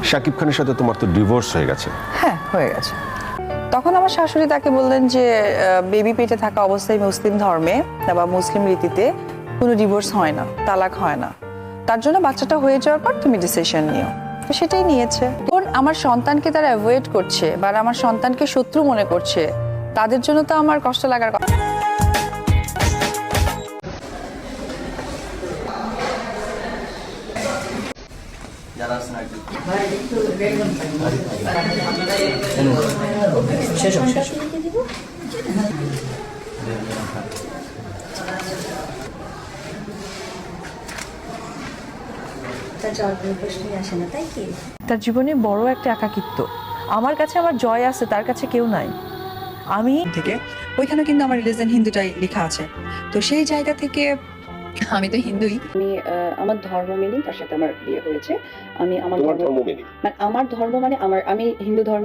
শাকিব খানের সাথে তোমার তো ডিভোর্স হয়ে গেছে। হ্যাঁ, হয়ে গেছে। তখন আমার শাশুড়ি তাকে বললেন যে বেবি পেটে থাকা অবস্থায় মুসলিম ধর্মে বা মুসলিম রীতিতে কোনো ডিভোর্স হয় না, তালাক হয় না। তার জন্য বাচ্চাটা হয়ে যাওয়ার পর তুমি ডিসিশন নিও। তো সেটাই নিয়েছে। কোন আমার সন্তানকে তারা অ্যাভয়েড করছে বা আমার সন্তানকে শত্রু মনে করছে, তাদের জন্য তো আমার কষ্ট লাগার কথা। তার জীবনে বড় একটা একাকিত্ব। আমার কাছে আমার জয় আছে, তার কাছে কেউ নাই। আমি থেকে ওইখানে কিন্তু আমার রিলিজিয়ন হিন্দুটাই লেখা আছে। তো সেই জায়গা থেকে আমি তো হিন্দুই। আমি আমার ধর্ম মেনেই তার সাথে আমার বিয়ে হয়েছে। আমি আমার তোমার ধর্ম মেনে? মানে আমার ধর্ম মানে আমি হিন্দু ধর্ম।